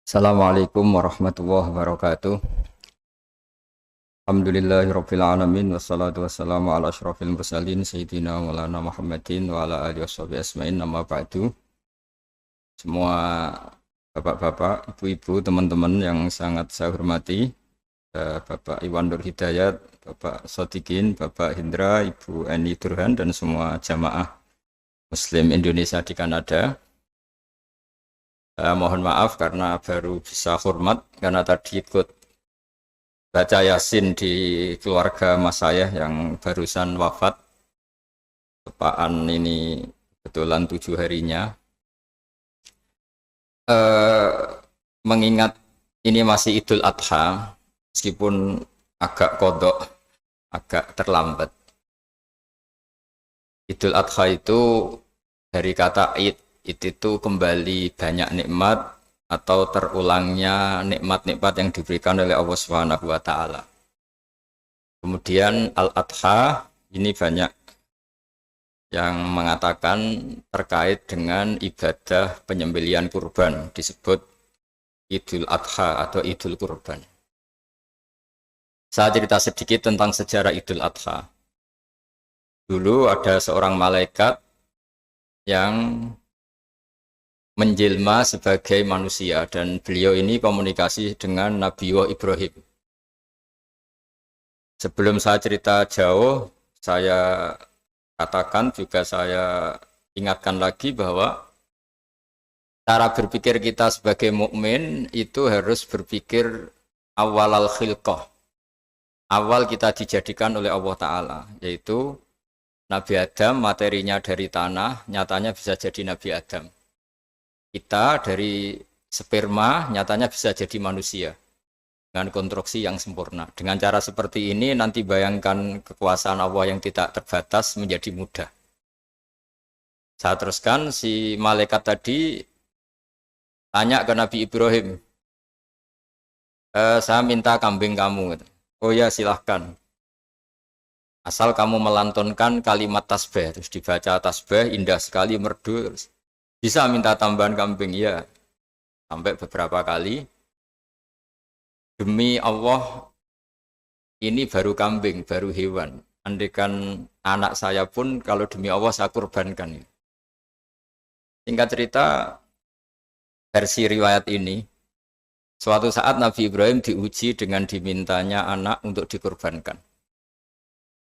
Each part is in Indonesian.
Assalamualaikum warahmatullahi wabarakatuh. Alhamdulillahirabbil alamin wassalatu wassalamu ala asyrofil mursalin sayyidina maulana Muhammadin wa ala alihi washabihi asmain amma ba'du. Semua bapak-bapak, ibu-ibu, teman-teman yang sangat saya hormati, Bapak Iwan Nur Hidayat, Bapak Sodikin, Bapak Hindra, Ibu Eni Durhan dan semua jamaah Muslim Indonesia di Kanada. Mohon maaf karena baru bisa hormat karena tadi ikut baca Yasin di keluarga mas saya yang barusan wafat. Tepaan ini kebetulan 7 harinya. Mengingat ini masih Idul Adha, meskipun agak kodok, agak terlambat. Idul Adha itu dari kata Id itu kembali banyak nikmat atau terulangnya nikmat-nikmat yang diberikan oleh Allah Subhanahu wa taala. Kemudian Al-Adha ini banyak yang mengatakan terkait dengan ibadah penyembelihan kurban, disebut Idul Adha atau Idul Kurban. Saya cerita sedikit tentang sejarah Idul Adha. Dulu ada seorang malaikat yang menjelma sebagai manusia dan beliau ini komunikasi dengan Nabi Ibrahim. Sebelum saya cerita jauh, saya katakan juga saya ingatkan lagi bahwa cara berpikir kita sebagai mukmin itu harus berpikir awal al-khilqah. Awal kita dijadikan oleh Allah Ta'ala, yaitu Nabi Adam materinya dari tanah, nyatanya bisa jadi Nabi Adam. Kita dari sperma nyatanya bisa jadi manusia dengan konstruksi yang sempurna. Dengan cara seperti ini nanti bayangkan kekuasaan Allah yang tidak terbatas menjadi mudah. Saya teruskan, si malaikat tadi tanya ke Nabi Ibrahim, saya minta kambing kamu. Oh ya silahkan, asal kamu melantunkan kalimat tasbih. Terus dibaca tasbih, indah sekali, merdu. Bisa minta tambahan kambing, ya. Sampai beberapa kali. Demi Allah, ini baru kambing, baru hewan. Andaikan anak saya pun, kalau demi Allah saya kurbankan. Singkat cerita, versi riwayat ini, suatu saat Nabi Ibrahim diuji dengan dimintanya anak untuk dikurbankan.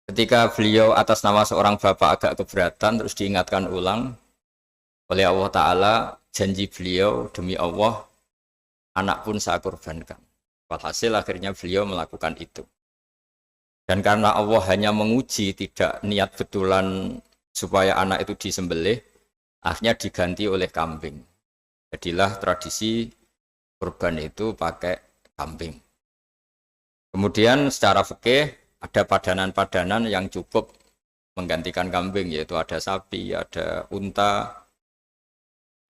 Ketika beliau atas nama seorang bapak agak keberatan, terus diingatkan ulang oleh Allah Ta'ala, janji beliau demi Allah, anak pun saya kurbankan. Walhasil akhirnya beliau melakukan itu. Dan karena Allah hanya menguji, tidak niat betulan supaya anak itu disembelih, akhirnya diganti oleh kambing. Jadilah tradisi kurban itu pakai kambing. Kemudian secara fikih ada padanan-padanan yang cukup menggantikan kambing, yaitu ada sapi, ada unta,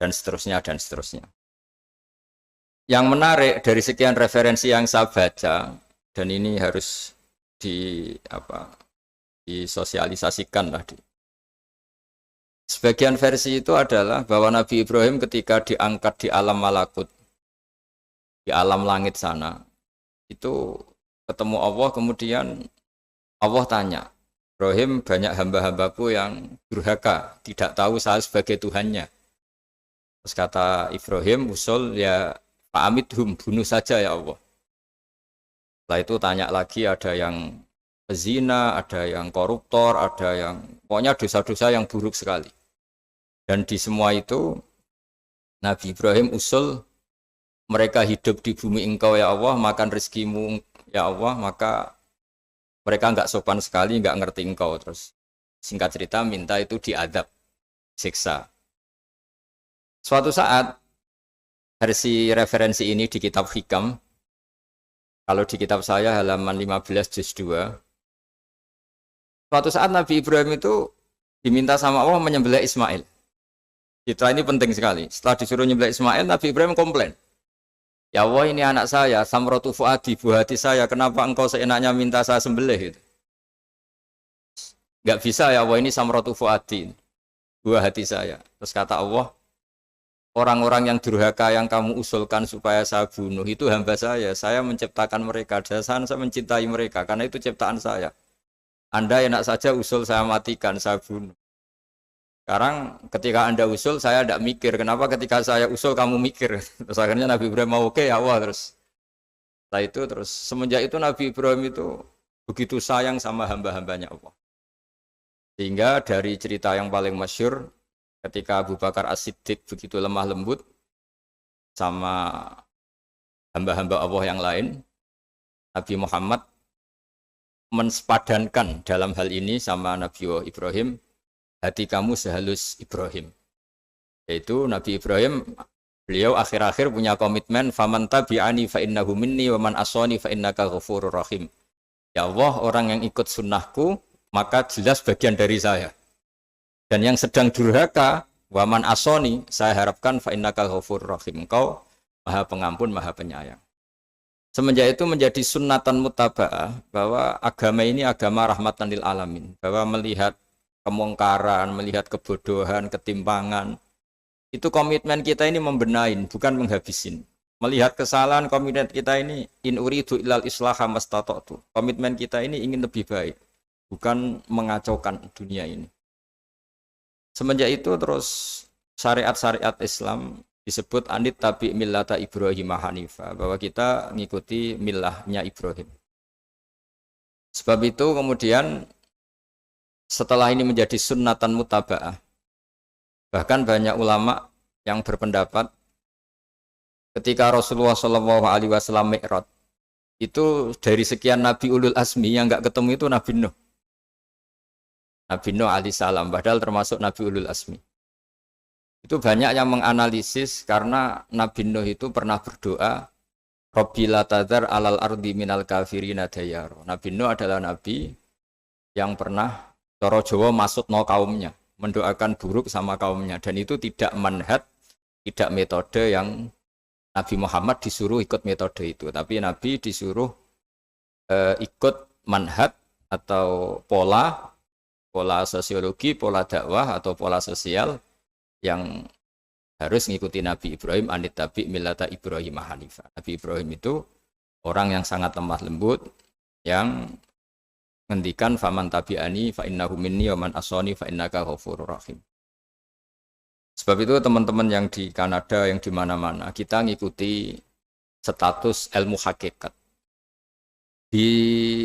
dan seterusnya, dan seterusnya. Yang menarik dari sekian referensi yang saya baca, dan ini harus disosialisasikan lah. Sebagian versi itu adalah bahwa Nabi Ibrahim ketika diangkat di alam malakut, di alam langit sana, itu ketemu Allah, kemudian Allah tanya, Ibrahim, banyak hamba-hambaku yang durhaka, tidak tahu saya sebagai Tuhannya. Terus kata Ibrahim, usul ya fa'amidhum, bunuh saja ya Allah. Setelah itu tanya lagi, ada yang pezina, ada yang koruptor, ada yang pokoknya dosa-dosa yang buruk sekali. Dan di semua itu Nabi Ibrahim usul, mereka hidup di bumi engkau ya Allah, makan rezekimu ya Allah, maka mereka enggak sopan sekali, enggak ngerti engkau. Terus singkat cerita minta itu diadab, siksa. Suatu saat, versi referensi ini di kitab Hikam, kalau di kitab saya halaman 15 juz 2, suatu saat Nabi Ibrahim itu diminta sama Allah menyembelih Ismail. Citra ini penting sekali. Setelah disuruh menyembelih Ismail, Nabi Ibrahim komplain. Ya Allah, ini anak saya, samratu fuadi, buah hati saya, kenapa engkau seenaknya minta saya sembelih? Gitu. Enggak bisa ya Allah, ini samratu fuadi, buah hati saya. Terus kata Allah, orang-orang yang durhaka yang kamu usulkan supaya saya bunuh itu hamba saya menciptakan mereka, dasar saya mencintai mereka, karena itu ciptaan saya. Anda enak saja usul saya matikan, saya bunuh. Sekarang ketika Anda usul, saya tidak mikir. Kenapa ketika saya usul kamu mikir? Terus akhirnya Nabi Ibrahim mau oke, ya Allah terus. Setelah itu terus semenjak itu Nabi Ibrahim itu begitu sayang sama hamba-hambanya Allah. Sehingga dari cerita yang paling masyhur ketika Abu Bakar As-Siddiq begitu lemah lembut sama hamba-hamba Allah yang lain, Nabi Muhammad mensepadankan dalam hal ini sama Nabi Ibrahim, hati kamu sehalus Ibrahim. Yaitu Nabi Ibrahim, beliau akhir-akhir punya komitmen, faman tabi'ani fa innahu minni wa man asani fa innaka ghafurur rahim. Ya Allah, orang yang ikut sunnahku maka jelas bagian dari saya. Dan yang sedang durhaka, wa man asani, saya harapkan fa innaka ghafurur rahim. Engkau Maha Pengampun, Maha Penyayang. Semenjak itu menjadi sunnatan mutaba'ah bahwa agama ini agama rahmatan lil alamin, bahwa melihat kemungkaran, melihat kebodohan, ketimpangan, itu komitmen kita ini membenahin, bukan menghabisin. Melihat kesalahan, komitmen kita ini in uridu ilal islaha mastata'tu. Komitmen kita ini ingin lebih baik, bukan mengacaukan dunia ini. Semenjak itu terus syariat-syariat Islam disebut anit tabi millata Ibrahim Hanifa, bahwa kita mengikuti millahnya Ibrahim. Sebab itu kemudian setelah ini menjadi sunnatan mutaba'ah, bahkan banyak ulama yang berpendapat ketika Rasulullah SAW Mi'raj, itu dari sekian Nabi Ulul Azmi yang enggak ketemu itu Nabi Nuh. Nabi Nuh alaihissalam, padahal termasuk Nabi Ulul Azmi. Itu banyak yang menganalisis karena Nabi Nuh itu pernah berdoa, Rabbi la tadhar alal ardi minal kafirina dayaro. Nabi Nuh adalah Nabi yang pernah cara Jawa maksudno kaumnya, mendoakan buruk sama kaumnya, dan itu tidak manhaj, tidak metode yang Nabi Muhammad disuruh ikut metode itu, tapi Nabi disuruh ikut manhaj atau pola sosiologi, pola dakwah atau pola sosial yang harus mengikuti Nabi Ibrahim anit tabi millata Ibrahim Hanifa. Nabi Ibrahim itu orang yang sangat lemah lembut, yang ngendikan faman tabi'ani fa innahu minni wa man asani fa innaka ghafurur rahim. Sebab itu teman-teman yang di Kanada, yang di mana-mana, kita ngikuti status ilmu hakikat. Di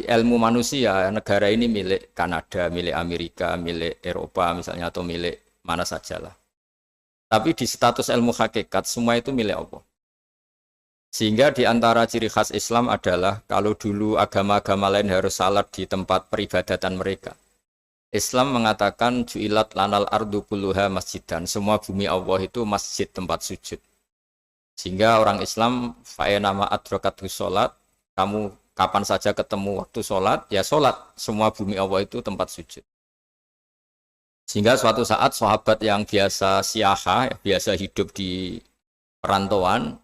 ilmu manusia, negara ini milik Kanada, milik Amerika, milik Eropa misalnya, atau milik mana sajalah. Tapi di status ilmu hakikat, semua itu milik Allah. Sehingga di antara ciri khas Islam adalah kalau dulu agama-agama lain harus salat di tempat peribadatan mereka, Islam mengatakan ju'ilat lanal ardu kulluha masjidan. Semua bumi Allah itu masjid, tempat sujud. Sehingga orang Islam fa'enama adrokatu sholat, kamu kapan saja ketemu waktu sholat, ya sholat. Semua bumi Allah itu tempat sujud. Sehingga suatu saat sahabat yang biasa siaha, biasa hidup di perantauan,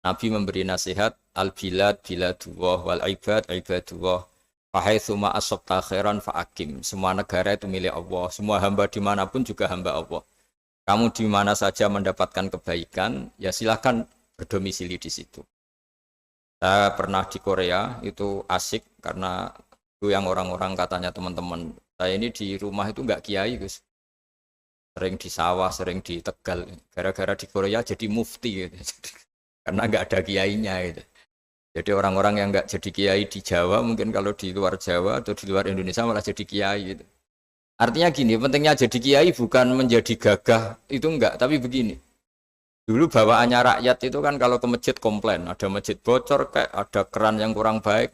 Nabi memberi nasihat, al-bilad biladullah wal ibad ibadullah, fahaitsuma asabta khairan fa'akim. Semua negara itu milik Allah, semua hamba dimanapun juga hamba Allah. Kamu di mana saja mendapatkan kebaikan, ya silahkan berdomisili di situ. Saya pernah di Korea, itu asik karena itu yang orang-orang katanya teman-teman, saya ini di rumah itu enggak kiai, Gus. Sering di sawah, sering di Tegal. Gara-gara di Korea jadi mufti gitu. Karena enggak ada kiainya gitu. Jadi orang-orang yang enggak jadi kiai di Jawa, mungkin kalau di luar Jawa atau di luar Indonesia malah jadi kiai gitu. Artinya gini, pentingnya jadi kiai bukan menjadi gagah, itu enggak, tapi begini. Dulu bawaannya rakyat itu kan kalau ke masjid komplain, ada masjid bocor, kayak ada keran yang kurang baik.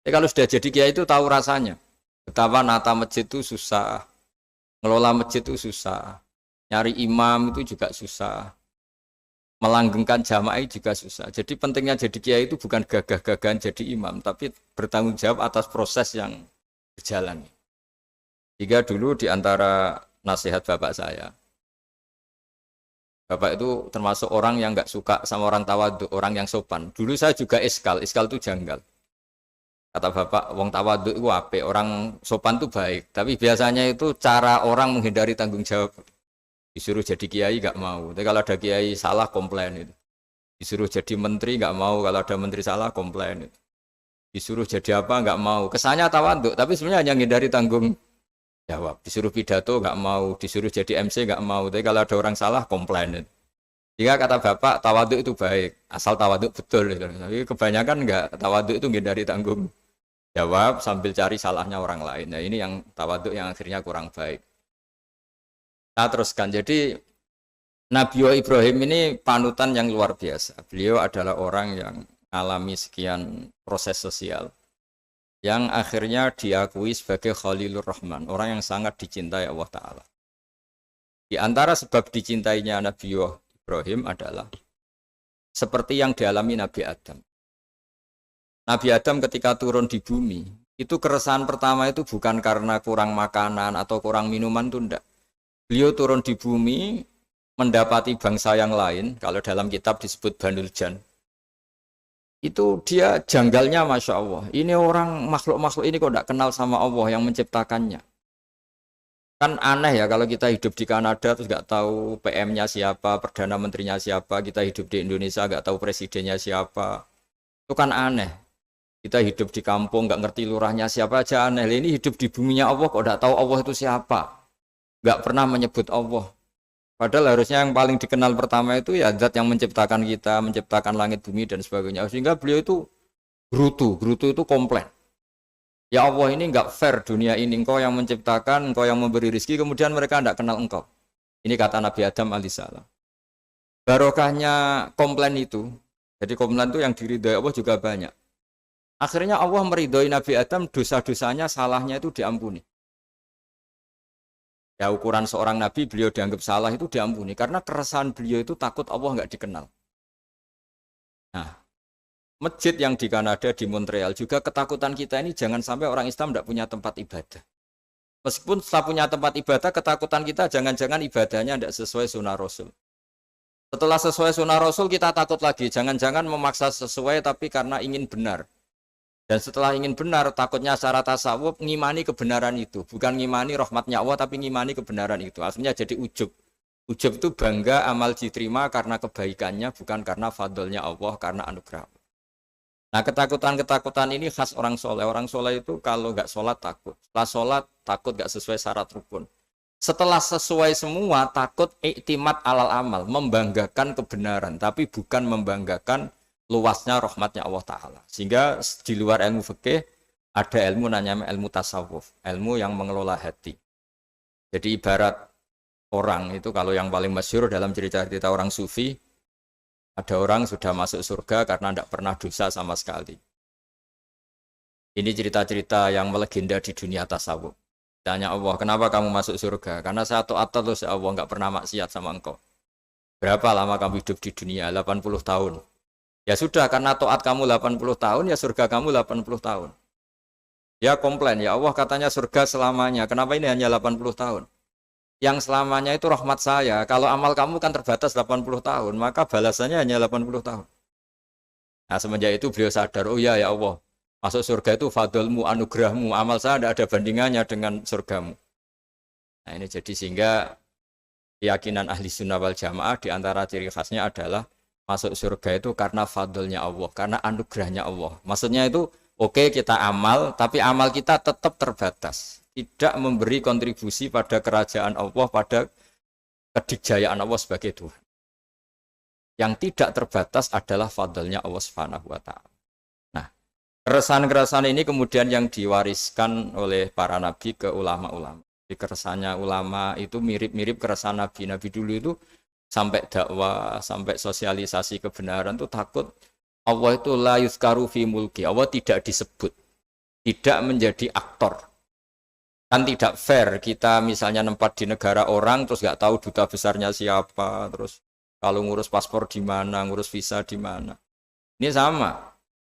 Tapi kalau sudah jadi kiai itu tahu rasanya. Betapa nata masjid itu susah, ngelola masjid itu susah, nyari imam itu juga susah, melanggengkan jamaah juga susah. Jadi pentingnya jadi kiai itu bukan gagah-gagahan jadi imam, tapi bertanggung jawab atas proses yang berjalan. Jika dulu di antara nasihat bapak saya, bapak itu termasuk orang yang nggak suka sama orang tawadhu, orang yang sopan. Dulu saya juga iskal itu janggal. Kata bapak, wong tawadhu itu apik, orang sopan itu baik. Tapi biasanya itu cara orang menghindari tanggung jawab. Disuruh jadi kiai nggak mau. Tapi kalau ada kiai salah komplain itu. Disuruh jadi menteri nggak mau. Kalau ada menteri salah komplain itu. Disuruh jadi apa nggak mau. Kesannya tawaduk, tapi sebenarnya hanya menghindari tanggung jawab. Disuruh pidato nggak mau. Disuruh jadi MC nggak mau. Tapi kalau ada orang salah komplain itu. Jika kata bapak tawaduk itu baik, asal tawaduk betul. Gitu. Tapi kebanyakan nggak, tawaduk itu menghindari tanggung jawab sambil cari salahnya orang lain. Nah ini yang tawaduk yang akhirnya kurang baik. Nah teruskan, jadi Nabi Ibrahim ini panutan yang luar biasa. Beliau adalah orang yang alami sekian proses sosial yang akhirnya diakui sebagai Khalilur Rahman, orang yang sangat dicintai Allah Ta'ala. Di antara sebab dicintainya Nabi Ibrahim adalah seperti yang dialami Nabi Adam. Nabi Adam ketika turun di bumi, itu keresahan pertama itu bukan karena kurang makanan atau kurang minuman, itu enggak. Beliau turun di bumi, mendapati bangsa yang lain, kalau dalam kitab disebut Banul Jan. Itu dia janggalnya Masya Allah. Ini orang makhluk-makhluk ini kok tidak kenal sama Allah yang menciptakannya. Kan aneh ya kalau kita hidup di Kanada terus nggak tahu PM-nya siapa, Perdana Menterinya siapa, kita hidup di Indonesia nggak tahu presidennya siapa. Itu kan aneh. Kita hidup di kampung nggak ngerti lurahnya siapa aja aneh. Ini hidup di buminya Allah kok tidak tahu Allah itu siapa. Nggak pernah menyebut Allah. Padahal harusnya yang paling dikenal pertama itu ya zat yang menciptakan kita, menciptakan langit bumi dan sebagainya. Sehingga beliau itu gerutu itu komplain. Ya Allah ini enggak fair dunia ini, engkau yang menciptakan, engkau yang memberi rezeki, kemudian mereka enggak kenal engkau. Ini kata Nabi Adam alaihissalam. Barokahnya komplain itu, jadi komplain itu yang diridhoi Allah juga banyak. Akhirnya Allah meridhoi Nabi Adam, dosa-dosanya, salahnya itu diampuni. Ya ukuran seorang nabi beliau dianggap salah itu diampuni karena keresahan beliau itu takut Allah nggak dikenal. Nah, masjid yang di Kanada di Montreal juga ketakutan kita ini jangan sampai orang Islam tidak punya tempat ibadah. Meskipun setelah punya tempat ibadah, ketakutan kita jangan-jangan ibadahnya tidak sesuai sunnah Rasul. Setelah sesuai sunnah Rasul kita takut lagi, jangan-jangan memaksa sesuai tapi karena ingin benar. Dan setelah ingin benar, takutnya secara tasawuf ngimani kebenaran itu. Bukan ngimani rahmatnya Allah, tapi ngimani kebenaran itu. Akhirnya jadi ujub. Ujub itu bangga amal diterima karena kebaikannya, bukan karena fadlnya Allah, karena anugerah. Nah ketakutan-ketakutan ini khas orang soleh. Orang soleh itu kalau nggak sholat takut. Setelah sholat takut nggak sesuai syarat rukun. Setelah sesuai semua takut iktimat alal amal. Membanggakan kebenaran, tapi bukan membanggakan luasnya rahmatnya Allah Ta'ala. Sehingga di luar ilmu fikih ada ilmu namanya ilmu tasawuf, ilmu yang mengelola hati. Jadi ibarat orang itu, kalau yang paling masyhur dalam cerita-cerita orang sufi, ada orang sudah masuk surga karena tidak pernah dosa sama sekali. Ini cerita-cerita yang melegenda di dunia tasawuf. Tanya Allah, kenapa kamu masuk surga? Karena saya taat terus ya Allah, nggak pernah maksiat sama engkau. Berapa lama kamu hidup di dunia? 80 tahun. Ya sudah, karena taat kamu 80 tahun, ya surga kamu 80 tahun. Ya komplain, ya Allah katanya surga selamanya, kenapa ini hanya 80 tahun? Yang selamanya itu rahmat saya, kalau amal kamu kan terbatas 80 tahun, maka balasannya hanya 80 tahun. Nah semenjak itu beliau sadar, oh ya Allah, masuk surga itu fadlmu, anugerahmu, amal saya tidak ada bandingannya dengan surgamu. Nah ini jadi sehingga keyakinan ahli sunnah wal jamaah diantara ciri khasnya adalah masuk surga itu karena fadlnya Allah, karena anugerahnya Allah. Maksudnya itu, oke, kita amal, tapi amal kita tetap terbatas. Tidak memberi kontribusi pada kerajaan Allah, pada kedikjayaan Allah sebagai Tuhan. Yang tidak terbatas adalah fadlnya Allah Subhanahu wa Ta'ala. Nah, keresahan-keresahan ini kemudian yang diwariskan oleh para nabi ke ulama-ulama. Di keresahannya ulama itu mirip-mirip keresahan nabi. Nabi dulu itu sampai dakwah, sampai sosialisasi kebenaran itu takut Allah itu la yuzkaru fi mulki, Allah tidak disebut, tidak menjadi aktor. Kan tidak fair kita misalnya nempat di negara orang terus nggak tahu duta besarnya siapa, terus kalau ngurus paspor di mana, ngurus visa di mana. Ini sama,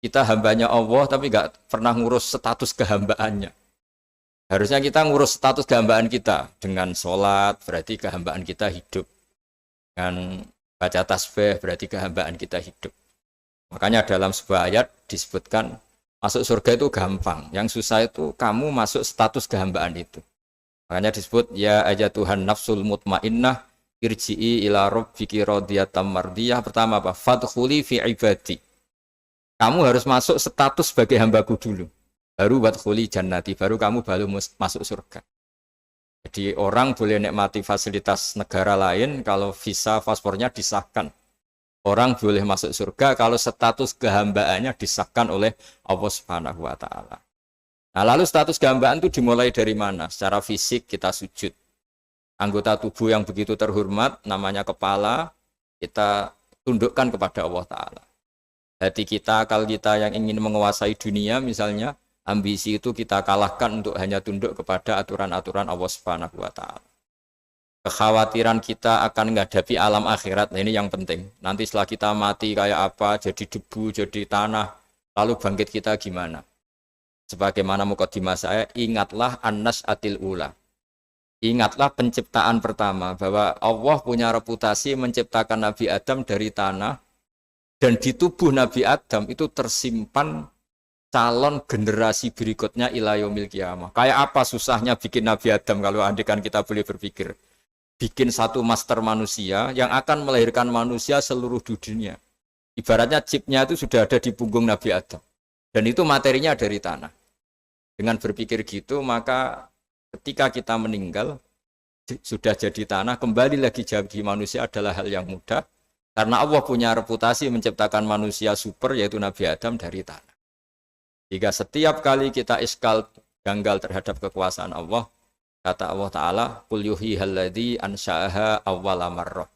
kita hambanya Allah tapi nggak pernah ngurus status kehambaannya. Harusnya kita ngurus status kehambaan kita dengan sholat, berarti kehambaan kita hidup. Dengan baca tasbih berarti kehambaan kita hidup. Makanya dalam sebuah ayat disebutkan masuk surga itu gampang. Yang susah itu kamu masuk status kehambaan itu. Makanya disebut ya aja Tuhan nafsul mutmainnah irji'i ila rabbiki radiyatan mardiyah. Pertama apa? Fadkhuli fi ibadi. Kamu harus masuk status sebagai hambaku dulu. Baru wadkhuli jannati, baru kamu masuk surga. Jadi orang boleh nikmati fasilitas negara lain kalau visa paspornya disahkan. Orang boleh masuk surga kalau status kehambaannya disahkan oleh Allah Subhanahu wa taala. Nah, lalu status kehambaan itu dimulai dari mana? Secara fisik kita sujud. Anggota tubuh yang begitu terhormat namanya kepala kita tundukkan kepada Allah taala. Hati kita, akal kita yang ingin menguasai dunia misalnya, ambisi itu kita kalahkan untuk hanya tunduk kepada aturan-aturan Allah Subhanahu wa taala. Kekhawatiran kita akan menghadapi alam akhirat, nah ini yang penting. Nanti setelah kita mati kayak apa, jadi debu, jadi tanah, lalu bangkit kita gimana? Sebagaimana mukadimah saya, ingatlah an-nas'atil ula. Ingatlah penciptaan pertama, bahwa Allah punya reputasi menciptakan Nabi Adam dari tanah, dan di tubuh Nabi Adam itu tersimpan calon generasi berikutnya ila yaumil qiyamah. Kayak apa susahnya bikin Nabi Adam kalau andikan kita boleh berpikir. Bikin satu master manusia yang akan melahirkan manusia seluruh dunia. Ibaratnya chipnya itu sudah ada di punggung Nabi Adam. Dan itu materinya dari tanah. Dengan berpikir gitu, maka ketika kita meninggal, sudah jadi tanah, kembali lagi jadi manusia adalah hal yang mudah. Karena Allah punya reputasi menciptakan manusia super, yaitu Nabi Adam dari tanah. Jika setiap kali kita iskal janggal terhadap kekuasaan Allah, kata Allah Ta'ala, Qul yuhihal ladzi ansha'aha awwala marrah.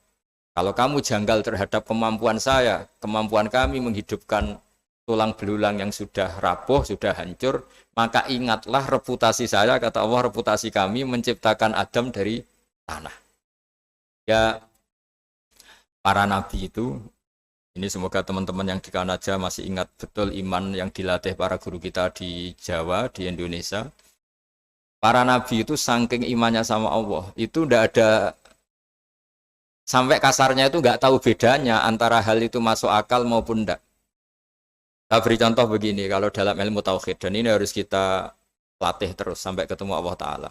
Kalau kamu janggal terhadap kemampuan saya, kemampuan kami menghidupkan tulang belulang yang sudah rapuh, sudah hancur, maka ingatlah reputasi saya, kata Allah, reputasi kami menciptakan Adam dari tanah. Ya, para nabi itu, ini semoga teman-teman yang di Kanaja masih ingat betul iman yang dilatih para guru kita di Jawa, di Indonesia. Para nabi itu saking imannya sama Allah, itu tidak ada, sampai kasarnya itu nggak tahu bedanya antara hal itu masuk akal maupun tidak. Saya beri contoh begini, kalau dalam ilmu tauhid, dan ini harus kita latih terus sampai ketemu Allah Ta'ala.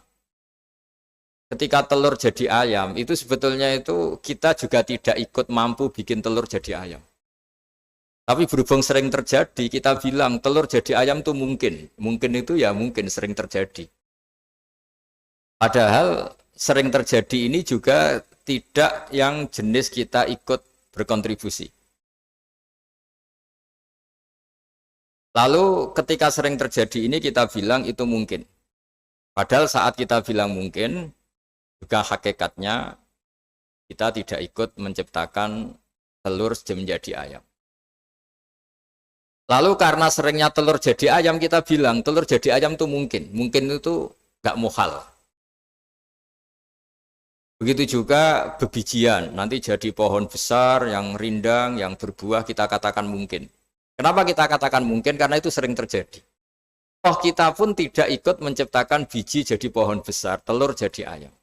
Ketika telur jadi ayam, itu sebetulnya itu kita juga tidak ikut mampu bikin telur jadi ayam. Tapi berhubung sering terjadi, kita bilang telur jadi ayam itu mungkin. Mungkin itu ya mungkin sering terjadi. Padahal sering terjadi ini juga tidak yang jenis kita ikut berkontribusi. Lalu ketika sering terjadi ini kita bilang itu mungkin. Padahal saat kita bilang mungkin, juga hakikatnya kita tidak ikut menciptakan telur menjadi ayam. Lalu karena seringnya telur jadi ayam, kita bilang telur jadi ayam itu mungkin. Mungkin itu gak muhal. Begitu juga bebijian, nanti jadi pohon besar yang rindang, yang berbuah, kita katakan mungkin. Kenapa kita katakan mungkin? Karena itu sering terjadi. Toh kita pun tidak ikut menciptakan biji jadi pohon besar, telur jadi ayam.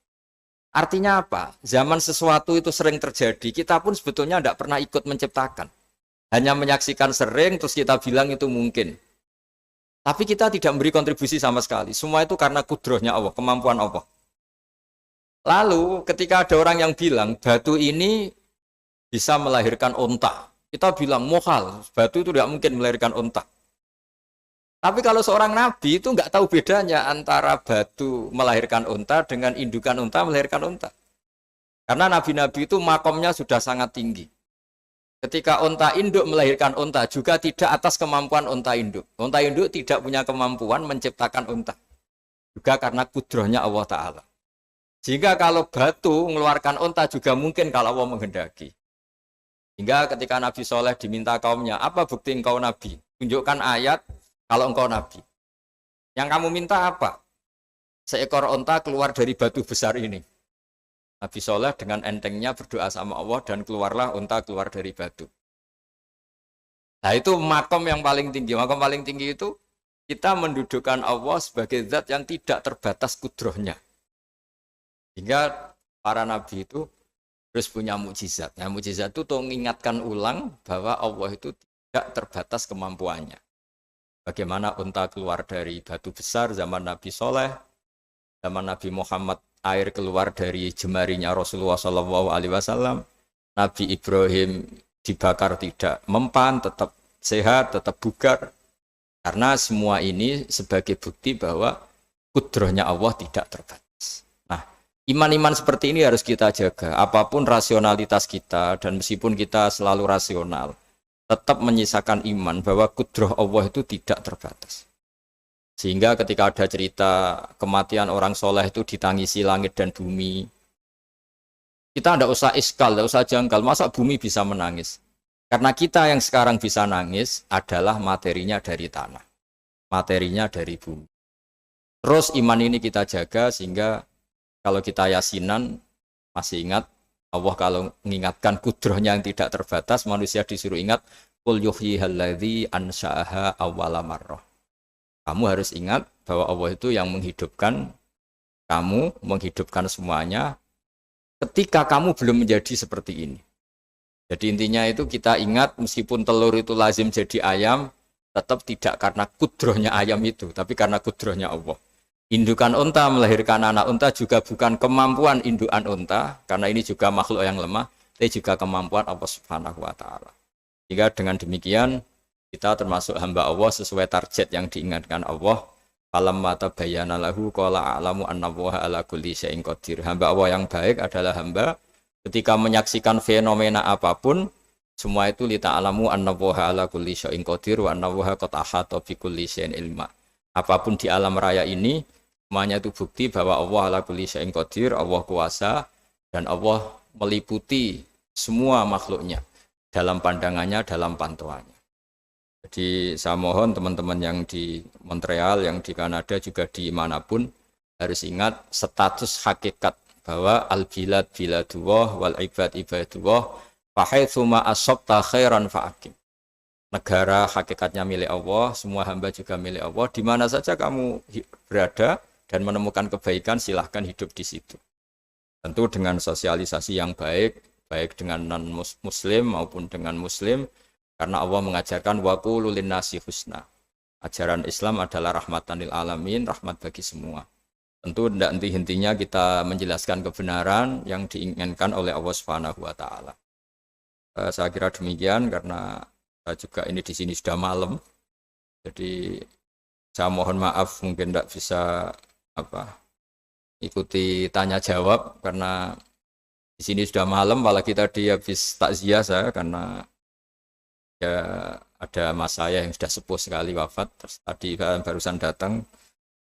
Artinya apa? Zaman sesuatu itu sering terjadi, kita pun sebetulnya tidak pernah ikut menciptakan. Hanya menyaksikan sering, terus kita bilang itu mungkin. Tapi kita tidak memberi kontribusi sama sekali. Semua itu karena kudrohnya Allah, kemampuan Allah. Lalu ketika ada orang yang bilang batu ini bisa melahirkan unta, kita bilang muhal, batu itu tidak mungkin melahirkan unta. Tapi kalau seorang nabi itu nggak tahu bedanya antara batu melahirkan unta dengan indukan unta melahirkan unta. Karena nabi-nabi itu makomnya sudah sangat tinggi. Ketika unta induk melahirkan unta juga tidak atas kemampuan unta induk. Unta induk tidak punya kemampuan menciptakan unta. Juga karena kudrohnya Allah Ta'ala. Sehingga kalau batu mengeluarkan unta juga mungkin kalau Allah menghendaki. Hingga ketika Nabi Soleh diminta kaumnya, apa bukti engkau Nabi? Tunjukkan ayat kalau engkau Nabi. Yang kamu minta apa? Seekor unta keluar dari batu besar ini. Nabi Soleh dengan entengnya berdoa sama Allah dan keluarlah unta keluar dari batu. Nah itu makom yang paling tinggi. Makom paling tinggi itu kita mendudukkan Allah sebagai zat yang tidak terbatas kudrohnya. Hingga para nabi itu terus punya mukjizat. Nah, mukjizat itu mengingatkan ulang bahwa Allah itu tidak terbatas kemampuannya. Bagaimana unta keluar dari batu besar zaman Nabi Soleh, zaman Nabi Muhammad air keluar dari jemarinya Rasulullah SAW, Nabi Ibrahim dibakar tidak mempan, tetap sehat, tetap bugar. Karena semua ini sebagai bukti bahwa kudrahnya Allah tidak terbatas. Nah, iman-iman seperti ini harus kita jaga. Apapun rasionalitas kita, dan meskipun kita selalu rasional, tetap menyisakan iman bahwa kudrah Allah itu tidak terbatas. Sehingga ketika ada cerita kematian orang soleh itu ditangisi langit dan bumi, kita tidak usah iskal, tidak usah jangkal, masa bumi bisa menangis? Karena kita yang sekarang bisa nangis adalah materinya dari tanah, materinya dari bumi. Terus iman ini kita jaga sehingga kalau kita yasinan, masih ingat, Allah kalau mengingatkan kudrahnya yang tidak terbatas, manusia disuruh ingat, qul yuhyihalladzi ansha'aha awwala marrah. Kamu harus ingat bahwa Allah itu yang menghidupkan kamu, menghidupkan semuanya ketika kamu belum menjadi seperti ini. Jadi intinya itu kita ingat meskipun telur itu lazim jadi ayam, tetap tidak karena kudrahnya ayam itu, tapi karena kudrahnya Allah. Indukan unta melahirkan anak unta juga bukan kemampuan indukan unta, karena ini juga makhluk yang lemah, tapi juga kemampuan Allah Subhanahu wa Ta'ala. Jika dengan demikian, kita termasuk hamba Allah sesuai target yang diingatkan Allah. Falamma tabayyana lahu qala a'lamu annallaha ala kulli syai'in qadir. Hamba Allah yang baik adalah hamba ketika menyaksikan fenomena apapun, semua itu li ta'lamu annallaha ala kulli syai'in qadir wa annallaha qad ahata bi kulli syai'in ilma. Apapun di alam raya ini, semuanya itu bukti bahwa Allah ala kulli syai'in qadir, Allah kuasa dan Allah meliputi semua makhluknya dalam pandangannya, dalam pantauannya. Jadi saya mohon teman-teman yang di Montreal, yang di Kanada, juga di manapun harus ingat status hakikat bahwa al-bilad biladullah wal ibad ibadullah fahaitsuma asabta khairan fa'akim. Negara hakikatnya milik Allah, semua hamba juga milik Allah. Di mana saja kamu berada dan menemukan kebaikan, silahkan hidup di situ. Tentu dengan sosialisasi yang baik, baik dengan non-muslim maupun dengan muslim. Karena Allah mengajarkan wa qulu linnasi husna. Ajaran Islam adalah rahmatan lil alamin, rahmat bagi semua. Tentu tidak henti-hentinya kita menjelaskan kebenaran yang diinginkan oleh Allah Subhanahu wa Ta'ala. Saya kira demikian karena saya juga ini di sini sudah malam. Jadi saya mohon maaf mungkin tidak bisa ikuti tanya jawab karena di sini sudah malam, apalagi tadi habis takziah saya karena ya ada mas saya yang sudah sepuh sekali wafat, terus tadi barusan datang,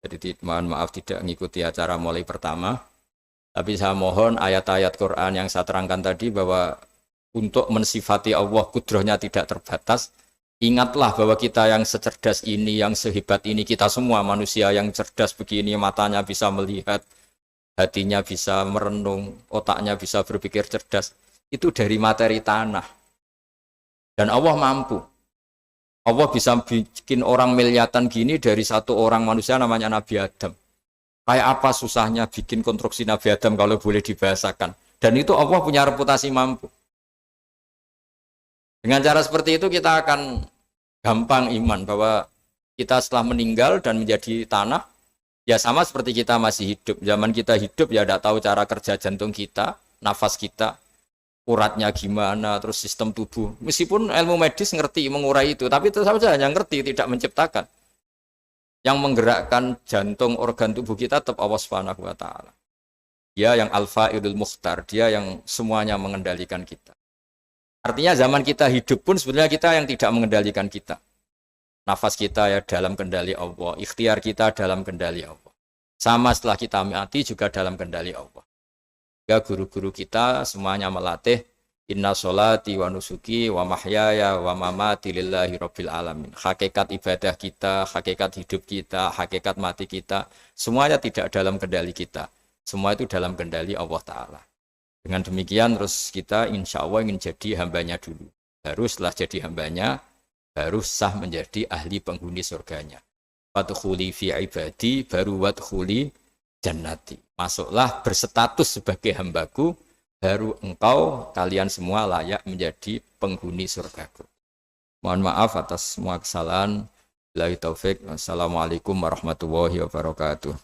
jadi mohon maaf tidak mengikuti acara mulai pertama. Tapi saya mohon ayat-ayat Quran yang saya terangkan tadi bahwa untuk mensifati Allah kudrahnya tidak terbatas, ingatlah bahwa kita yang secerdas ini, yang sehebat ini, kita semua manusia yang cerdas begini, matanya bisa melihat, hatinya bisa merenung, otaknya bisa berpikir cerdas, itu dari materi tanah. Dan Allah mampu. Allah bisa bikin orang miliatan gini dari satu orang manusia namanya Nabi Adam. Kayak apa susahnya bikin konstruksi Nabi Adam kalau boleh dibahasakan. Dan itu Allah punya reputasi mampu. Dengan cara seperti itu kita akan gampang iman bahwa kita setelah meninggal dan menjadi tanah, ya sama seperti kita masih hidup. Zaman kita hidup ya tidak tahu cara kerja jantung kita, nafas kita, uratnya gimana, terus sistem tubuh. Meskipun ilmu medis ngerti mengurai itu, tapi itu saja hanya ngerti, tidak menciptakan. Yang menggerakkan jantung, organ tubuh kita tetap Allah Subhanahu wa Ta'ala. Dia yang Al-Fa'idul Mukhtar, dia yang semuanya mengendalikan kita. Artinya zaman kita hidup pun sebenarnya kita yang tidak mengendalikan kita. Nafas kita ya dalam kendali Allah, ikhtiar kita dalam kendali Allah. Sama setelah kita mati juga dalam kendali Allah. Ya guru-guru kita semuanya melatih inna sholati wa nusuki wa mahyaya wa mamati lillahi rabbil alamin. Hakikat ibadah kita, hakikat hidup kita, hakikat mati kita, semuanya tidak dalam kendali kita. Semua itu dalam kendali Allah Ta'ala. Dengan demikian terus kita insya Allah ingin jadi hambanya dulu. Baru setelah jadi hambanya, baru sah menjadi ahli penghuni surganya. Wadkhuli fi ibadi, baru wadkhuli jannati. Masuklah berstatus sebagai hambaku, baru engkau, kalian semua layak menjadi penghuni surgaku. Mohon maaf atas semua kesalahan. Billahi taufik. Wassalamualaikum warahmatullahi wabarakatuh.